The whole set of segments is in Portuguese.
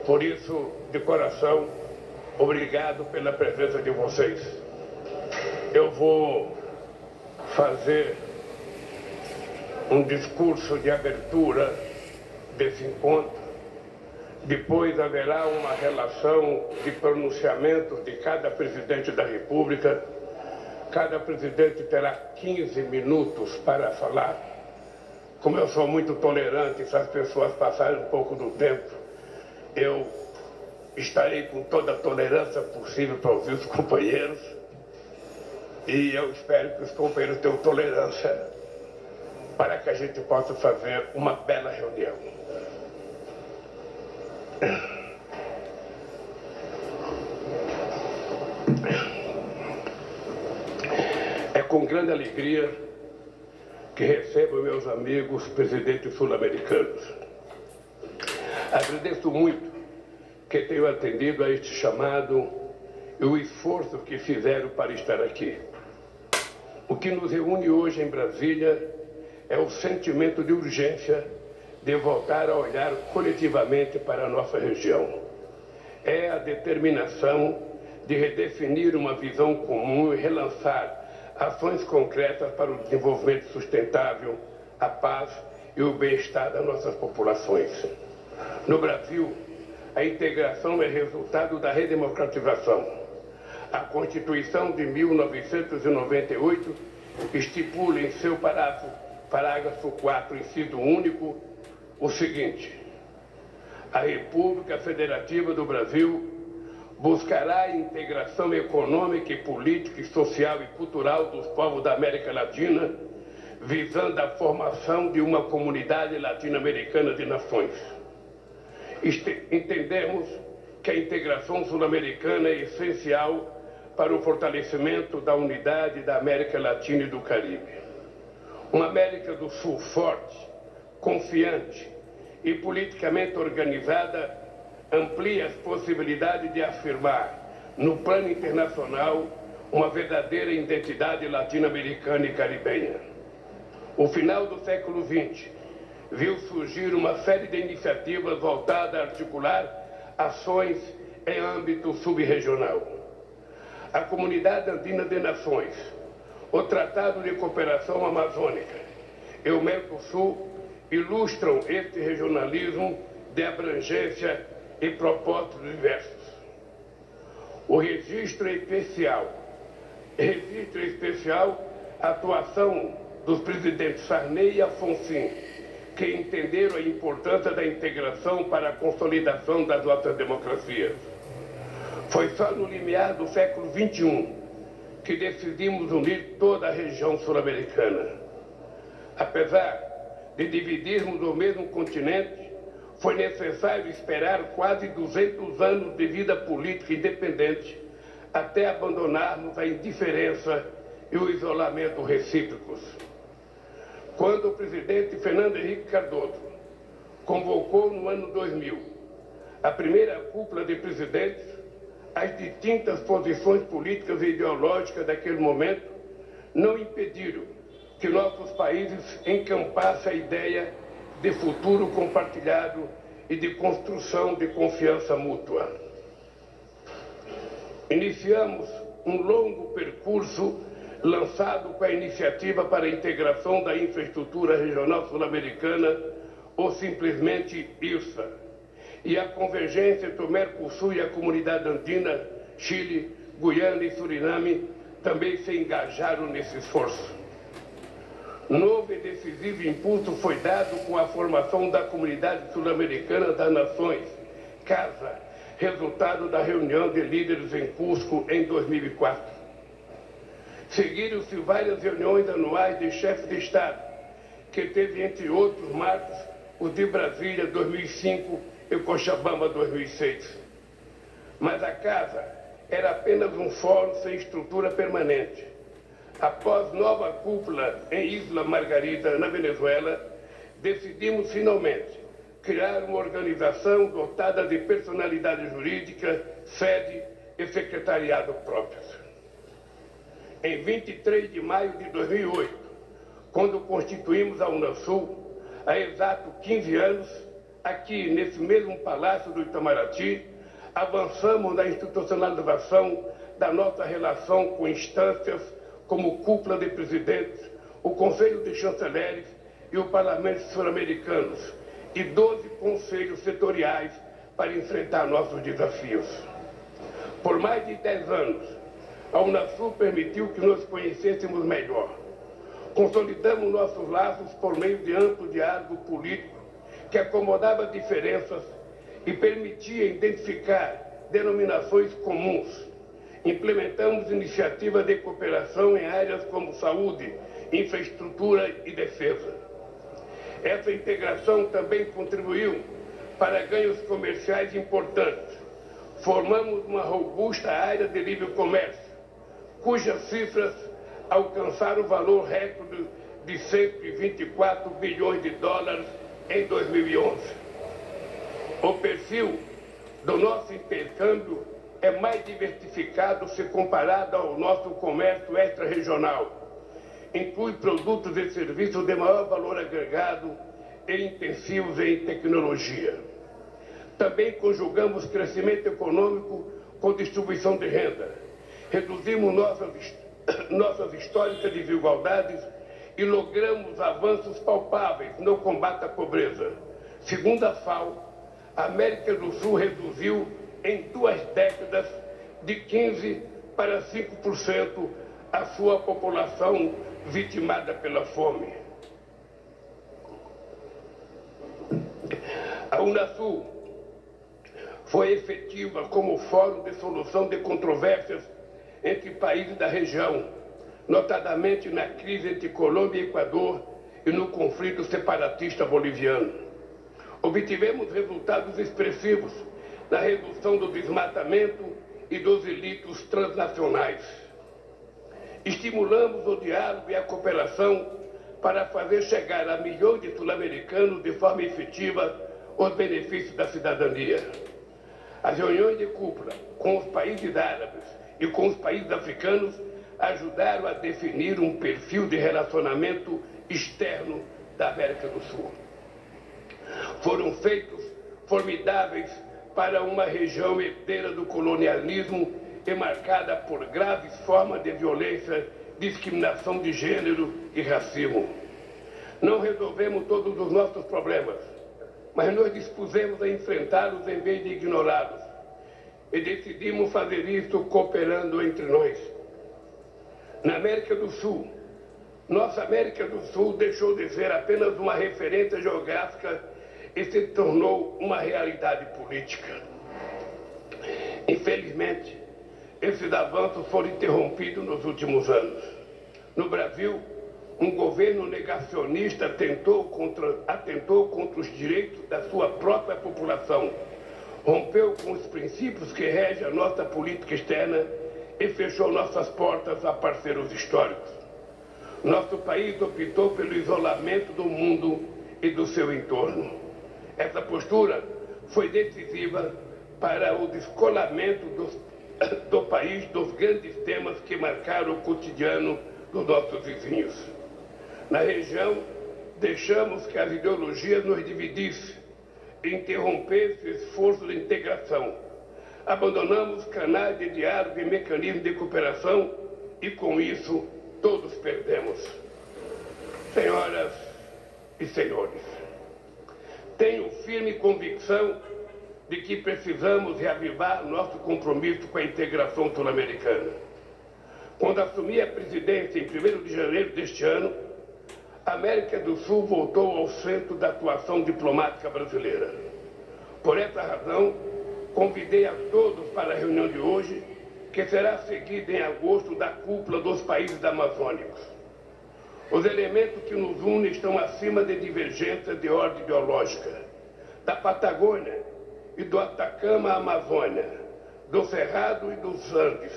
Por isso, de coração, obrigado pela presença de vocês. Eu vou fazer um discurso de abertura desse encontro. Depois haverá uma relação de pronunciamentos de cada presidente da República. Cada presidente terá 15 minutos para falar. Como eu sou muito tolerante, se as pessoas passarem um pouco do tempo, eu estarei com toda a tolerância possível para ouvir os companheiros. E eu espero que os companheiros tenham tolerância para que a gente possa fazer uma bela reunião. É com grande alegria que recebo meus amigos presidentes sul-americanos. Agradeço muito que tenham atendido a este chamado e o esforço que fizeram para estar aqui. O que nos reúne hoje em Brasília é o sentimento de urgência de voltar a olhar coletivamente para a nossa região. É a determinação de redefinir uma visão comum e relançar ações concretas para o desenvolvimento sustentável, a paz e o bem-estar das nossas populações. No Brasil, a integração é resultado da redemocratização. A Constituição de 1998 estipula em seu parágrafo 4, inciso único, o seguinte: a República Federativa do Brasil buscará a integração econômica e política, social e cultural dos povos da América Latina, visando a formação de uma comunidade latino-americana de nações. Entendemos que a integração sul-americana é essencial para o fortalecimento da unidade da América Latina e do Caribe. Uma América do Sul forte, confiante e politicamente organizada amplia as possibilidades de afirmar, no plano internacional, uma verdadeira identidade latino-americana e caribenha. O final do século XX viu surgir uma série de iniciativas voltadas a articular ações em âmbito sub-regional. A Comunidade Andina de Nações, o Tratado de Cooperação Amazônica e o Mercosul ilustram este regionalismo de abrangência e propósitos diversos. O registro especial, a atuação dos presidentes Sarney e Alfonsin, que entenderam a importância da integração para a consolidação das nossas democracias. Foi só no limiar do século XXI que decidimos unir toda a região sul-americana. Apesar de dividirmos o mesmo continente, foi necessário esperar quase 200 anos de vida política independente até abandonarmos a indiferença e o isolamento recíprocos. Quando o presidente Fernando Henrique Cardoso convocou no ano 2000 a primeira cúpula de presidentes, as distintas posições políticas e ideológicas daquele momento não impediram que nossos países encampassem a ideia de futuro compartilhado e de construção de confiança mútua. Iniciamos um longo percurso lançado com a Iniciativa para a Integração da Infraestrutura Regional Sul-Americana, ou simplesmente IRSA, e a convergência entre o Mercosul e a Comunidade Andina, Chile, Guiana e Suriname também se engajaram nesse esforço. Novo e decisivo impulso foi dado com a formação da Comunidade Sul-Americana das Nações, CASA, resultado da reunião de líderes em Cusco em 2004. Seguiram-se várias reuniões anuais de chefes de Estado, que teve, entre outros marcos, os de Brasília 2005 e Cochabamba 2006. Mas a CASA era apenas um fórum sem estrutura permanente. Após nova cúpula em Isla Margarita, na Venezuela, decidimos finalmente criar uma organização dotada de personalidade jurídica, sede e secretariado próprios. Em 23 de maio de 2008, quando constituímos a Unasul, há exato 15 anos, aqui nesse mesmo Palácio do Itamaraty, avançamos na institucionalização da nossa relação com instâncias como Cúpula de Presidentes, o Conselho de Chanceleres e o Parlamento Sul-Americanos, e 12 conselhos setoriais para enfrentar nossos desafios. Por mais de 10 anos, a Unasul permitiu que nos conhecêssemos melhor. Consolidamos nossos laços por meio de amplo diálogo político que acomodava diferenças e permitia identificar denominações comuns. Implementamos iniciativas de cooperação em áreas como saúde, infraestrutura e defesa. Essa integração também contribuiu para ganhos comerciais importantes. Formamos uma robusta área de livre comércio, cujas cifras alcançaram o valor recorde de 124 bilhões de dólares em 2011. O perfil do nosso intercâmbio é mais diversificado se comparado ao nosso comércio extra-regional. Inclui produtos e serviços de maior valor agregado e intensivos em tecnologia. Também conjugamos crescimento econômico com distribuição de renda. Reduzimos nossas históricas desigualdades e logramos avanços palpáveis no combate à pobreza. Segundo a FAO, a América do Sul reduziu em 2 décadas de 15% para 5% a sua população vitimada pela fome. A Unasul foi efetiva como fórum de solução de controvérsias entre países da região, notadamente na crise entre Colômbia e Equador e no conflito separatista boliviano. Obtivemos resultados expressivos na redução do desmatamento e dos delitos transnacionais. Estimulamos o diálogo e a cooperação para fazer chegar a milhões de sul-americanos de forma efetiva os benefícios da cidadania. As reuniões de cúpula com os países árabes e com os países africanos ajudaram a definir um perfil de relacionamento externo da América do Sul. Foram feitos formidáveis para uma região herdeira do colonialismo e marcada por graves formas de violência, discriminação de gênero e racismo. Não resolvemos todos os nossos problemas, mas nos dispusemos a enfrentá-los em vez de ignorá-los. E decidimos fazer isso cooperando entre nós. Na América do Sul, nossa América do Sul deixou de ser apenas uma referência geográfica e se tornou uma realidade política. Infelizmente, esses avanços foram interrompidos nos últimos anos. No Brasil, um governo negacionista atentou contra os direitos da sua própria população, rompeu com os princípios que regem a nossa política externa e fechou nossas portas a parceiros históricos. Nosso país optou pelo isolamento do mundo e do seu entorno. Essa postura foi decisiva para o descolamento do país dos grandes temas que marcaram o cotidiano dos nossos vizinhos. Na região, deixamos que as ideologias nos dividissem e interrompessem o esforço de integração. Abandonamos canais de diálogo e mecanismos de cooperação e, com isso, todos perdemos. Senhoras e senhores, tenho firme convicção de que precisamos reavivar nosso compromisso com a integração sul-americana. Quando assumi a presidência em 1º de janeiro deste ano, a América do Sul voltou ao centro da atuação diplomática brasileira. Por essa razão, convidei a todos para a reunião de hoje, que será seguida em agosto da cúpula dos países amazônicos. Os elementos que nos unem estão acima de divergências de ordem ideológica. Da Patagônia e do Atacama à Amazônia, do Cerrado e dos Andes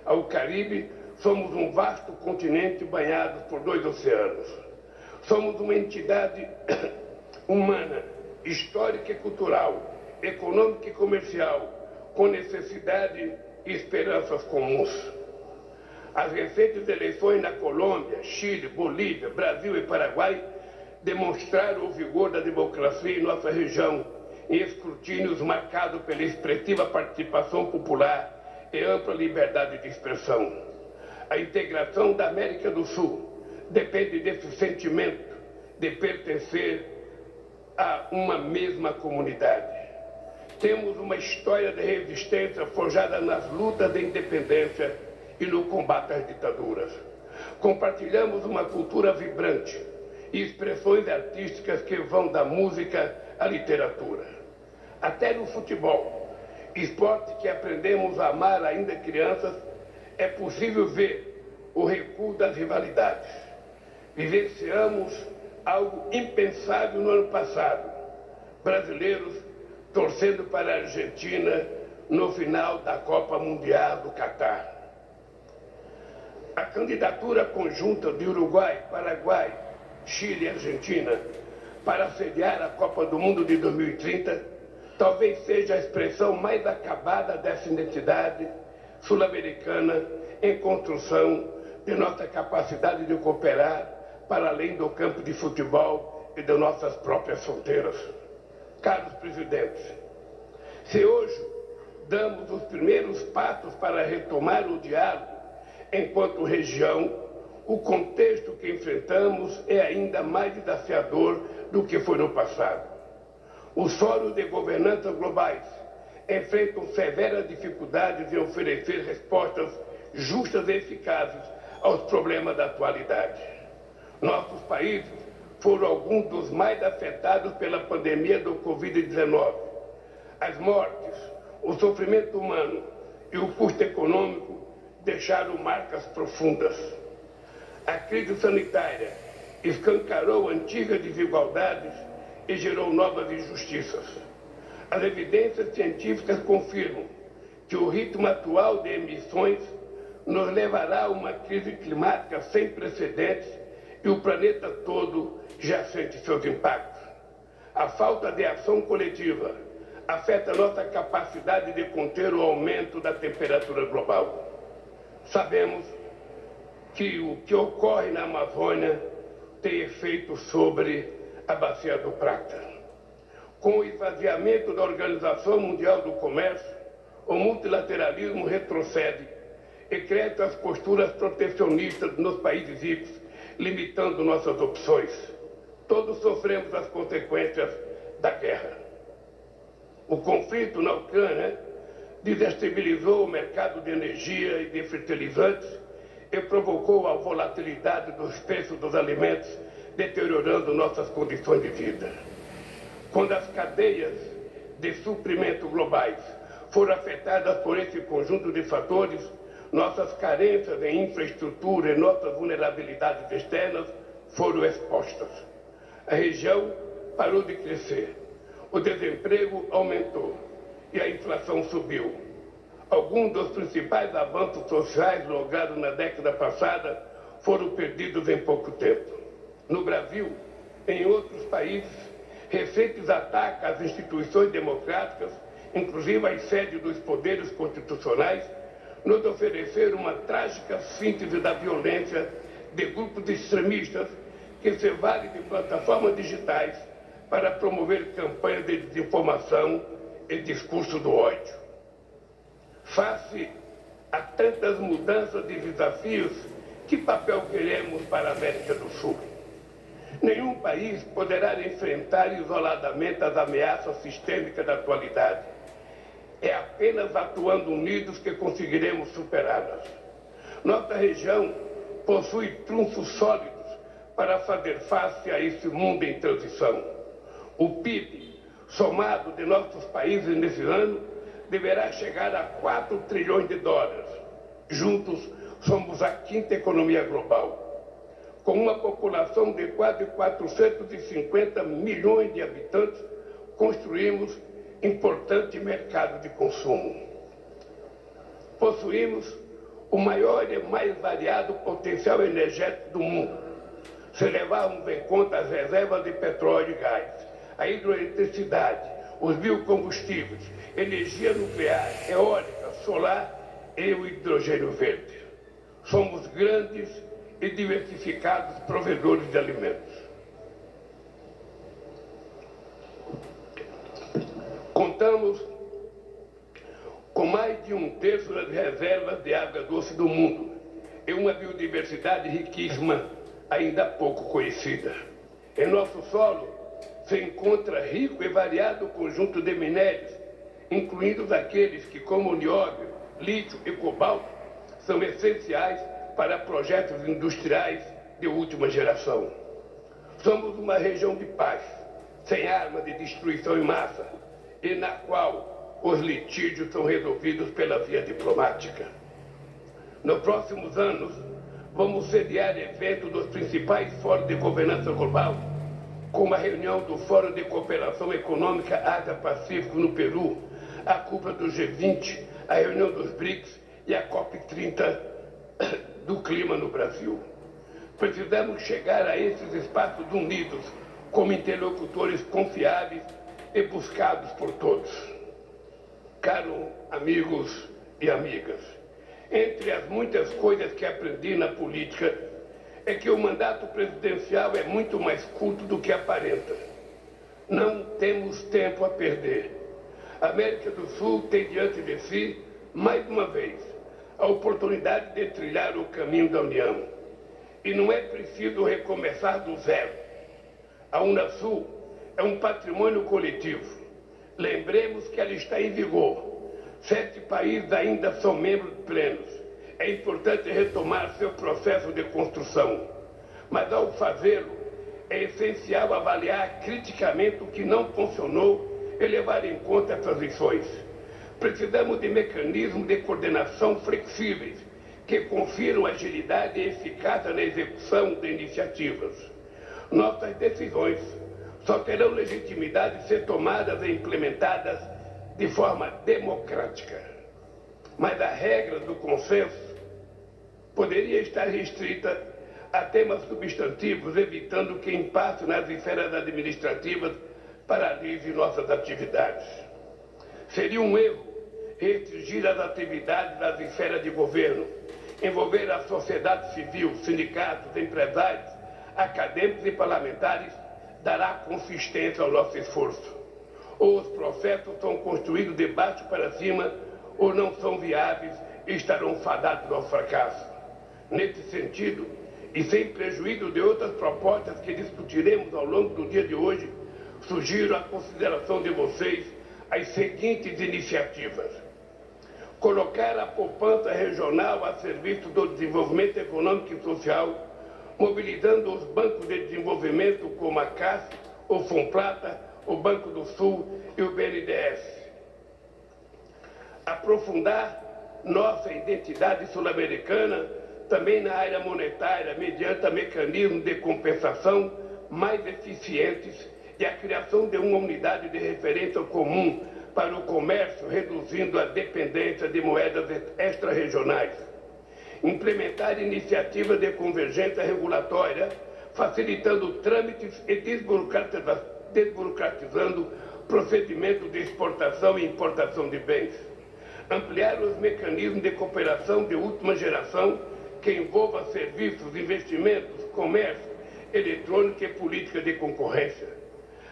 ao Caribe, somos um vasto continente banhado por 2 oceanos. Somos uma entidade humana, histórica e cultural, econômica e comercial, com necessidade e esperanças comuns. As recentes eleições na Colômbia, Chile, Bolívia, Brasil e Paraguai demonstraram o vigor da democracia em nossa região em escrutínios marcados pela expressiva participação popular e ampla liberdade de expressão. A integração da América do Sul depende desse sentimento de pertencer a uma mesma comunidade. Temos uma história de resistência forjada nas lutas de independência e no combate às ditaduras. Compartilhamos uma cultura vibrante e expressões artísticas que vão da música à literatura. Até no futebol, esporte que aprendemos a amar ainda crianças, é possível ver o recuo das rivalidades. Vivenciamos algo impensável no ano passado. Brasileiros torcendo para a Argentina no final da Copa Mundial do Catar. A candidatura conjunta de Uruguai, Paraguai, Chile e Argentina para sediar a Copa do Mundo de 2030 talvez seja a expressão mais acabada dessa identidade sul-americana em construção de nossa capacidade de cooperar para além do campo de futebol e de nossas próprias fronteiras. Caros presidentes, se hoje damos os primeiros passos para retomar o diálogo enquanto região, o contexto que enfrentamos é ainda mais desafiador do que foi no passado. Os fóruns de governança globais enfrentam severas dificuldades em oferecer respostas justas e eficazes aos problemas da atualidade. Nossos países foram alguns dos mais afetados pela pandemia do Covid-19. As mortes, o sofrimento humano e o custo econômico deixaram marcas profundas. A crise sanitária escancarou antigas desigualdades e gerou novas injustiças. As evidências científicas confirmam que o ritmo atual de emissões nos levará a uma crise climática sem precedentes e o planeta todo já sente seus impactos. A falta de ação coletiva afeta nossa capacidade de conter o aumento da temperatura global. Sabemos que o que ocorre na Amazônia tem efeito sobre a Bacia do Prata. Com o esvaziamento da Organização Mundial do Comércio, o multilateralismo retrocede e crescem as posturas protecionistas nos países ricos, limitando nossas opções. Todos sofremos as consequências da guerra. O conflito na Ucrânia desestabilizou o mercado de energia e de fertilizantes e provocou a volatilidade dos preços dos alimentos, deteriorando nossas condições de vida. Quando as cadeias de suprimento globais foram afetadas por esse conjunto de fatores, nossas carências em infraestrutura e nossas vulnerabilidades externas foram expostas. A região parou de crescer, o desemprego aumentou e a inflação subiu. Alguns dos principais avanços sociais logrados na década passada foram perdidos em pouco tempo. No Brasil, em outros países, recentes ataques às instituições democráticas, inclusive às sedes dos poderes constitucionais, nos ofereceram uma trágica síntese da violência de grupos extremistas que se valem de plataformas digitais para promover campanhas de desinformação e discurso do ódio. Face a tantas mudanças e desafios, que papel queremos para a América do Sul? Nenhum país poderá enfrentar isoladamente as ameaças sistêmicas da atualidade. É apenas atuando unidos que conseguiremos superá-las. Nossa região possui trunfos sólidos para fazer face a esse mundo em transição. O PIB, somado de nossos países nesse ano, deverá chegar a 4 trilhões de dólares. Juntos, somos a quinta economia global. Com uma população de quase 450 milhões de habitantes, construímos importante mercado de consumo. Possuímos o maior e mais variado potencial energético do mundo, se levarmos em conta as reservas de petróleo e gás, a hidroeletricidade, os biocombustíveis, energia nuclear, eólica, solar e o hidrogênio verde. Somos grandes e diversificados provedores de alimentos. Contamos com mais de 1/3 das reservas de água doce do mundo e uma biodiversidade riquíssima, ainda pouco conhecida. Em nosso solo se encontra rico e variado conjunto de minérios, incluindo aqueles que, como nióbio, lítio e cobalto, são essenciais para projetos industriais de última geração. Somos uma região de paz, sem armas de destruição em massa, e na qual os litígios são resolvidos pela via diplomática. Nos próximos anos, vamos sediar eventos dos principais fóruns de governança global, como a reunião do Fórum de Cooperação Econômica Ásia-Pacífico no Peru, a cúpula do G20, a reunião dos BRICS e a COP30 do clima no Brasil. Precisamos chegar a esses espaços unidos como interlocutores confiáveis e buscados por todos. Caros amigos e amigas, entre as muitas coisas que aprendi na política é que o mandato presidencial é muito mais curto do que aparenta. Não temos tempo a perder. A América do Sul tem diante de si, mais uma vez, a oportunidade de trilhar o caminho da União. E não é preciso recomeçar do zero. A Unasul é um patrimônio coletivo. Lembremos que ela está em vigor. 7 países ainda são membros plenos. É importante retomar seu processo de construção. Mas, ao fazê-lo, é essencial avaliar criticamente o que não funcionou e levar em conta essas lições. Precisamos de mecanismos de coordenação flexíveis, que confiram agilidade e eficácia na execução de iniciativas. Nossas decisões só terão legitimidade de ser tomadas e implementadas de forma democrática. Mas a regra do consenso poderia estar restrita a temas substantivos, evitando que impasse nas esferas administrativas paralise nossas atividades. Seria um erro restringir as atividades das esferas de governo, envolver a sociedade civil, sindicatos, empresários, acadêmicos e parlamentares dará consistência ao nosso esforço. Ou os processos são construídos de baixo para cima, ou não são viáveis e estarão fadados ao fracasso. Nesse sentido, e sem prejuízo de outras propostas que discutiremos ao longo do dia de hoje, sugiro a consideração de vocês as seguintes iniciativas. Colocar a poupança regional a serviço do desenvolvimento econômico e social, mobilizando os bancos de desenvolvimento como a CAF, o Fomplata, o Banco do Sul e o BNDES. Aprofundar nossa identidade sul-americana também na área monetária, mediante mecanismos de compensação mais eficientes e a criação de uma unidade de referência comum para o comércio, reduzindo a dependência de moedas extra-regionais. Implementar iniciativas de convergência regulatória, facilitando trâmites e desburocratizando procedimentos de exportação e importação de bens. Ampliar os mecanismos de cooperação de última geração que envolva serviços, investimentos, comércio eletrônico e política de concorrência.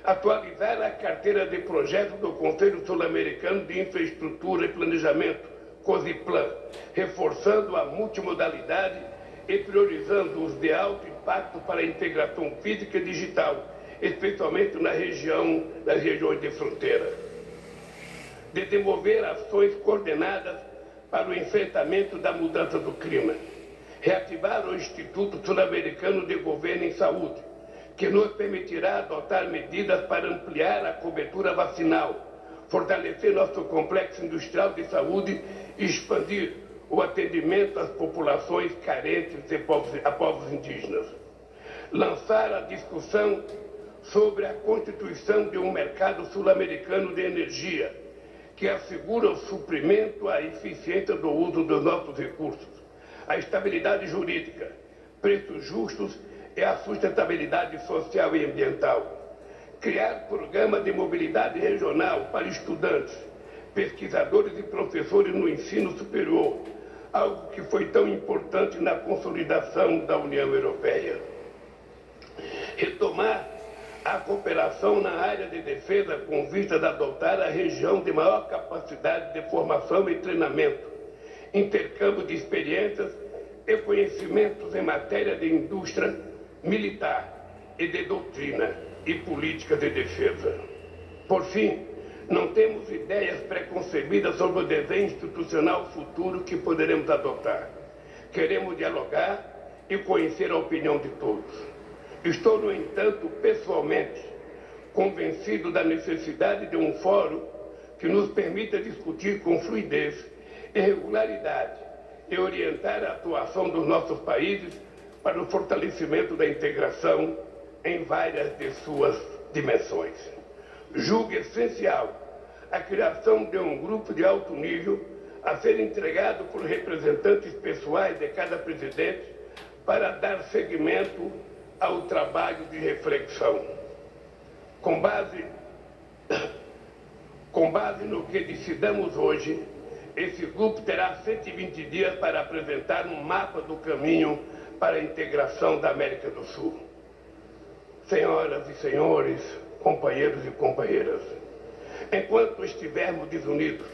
Atualizar a carteira de projetos do Conselho Sul-Americano de Infraestrutura e Planejamento, COSIPLAN, reforçando a multimodalidade e priorizando os de alto impacto para a integração física e digital, especialmente nas regiões de fronteira. Desenvolver ações coordenadas para o enfrentamento da mudança do clima. Reativar o Instituto Sul-Americano de Governo em Saúde, que nos permitirá adotar medidas para ampliar a cobertura vacinal, fortalecer nosso complexo industrial de saúde e expandir o atendimento às populações carentes e a povos indígenas. Lançar a discussão sobre a constituição de um mercado sul-americano de energia, que assegura o suprimento, a eficiência do uso dos nossos recursos, a estabilidade jurídica, preços justos e a sustentabilidade social e ambiental. Criar programas de mobilidade regional para estudantes, pesquisadores e professores no ensino superior, algo que foi tão importante na consolidação da União Europeia. Retomar a cooperação na área de defesa com vistas a adotar a região de maior capacidade de formação e treinamento, intercâmbio de experiências e conhecimentos em matéria de indústria militar e de doutrina e política de defesa. Por fim, não temos ideias preconcebidas sobre o desenho institucional futuro que poderemos adotar. Queremos dialogar e conhecer a opinião de todos. Estou, no entanto, pessoalmente convencido da necessidade de um fórum que nos permita discutir com fluidez e regularidade e orientar a atuação dos nossos países para o fortalecimento da integração em várias de suas dimensões. Julgo essencial a criação de um grupo de alto nível a ser entregado por representantes pessoais de cada presidente para dar seguimento ao trabalho de reflexão. Com base no que decidamos hoje, esse grupo terá 120 dias para apresentar um mapa do caminho para a integração da América do Sul. Senhoras e senhores, companheiros e companheiras, enquanto estivermos desunidos,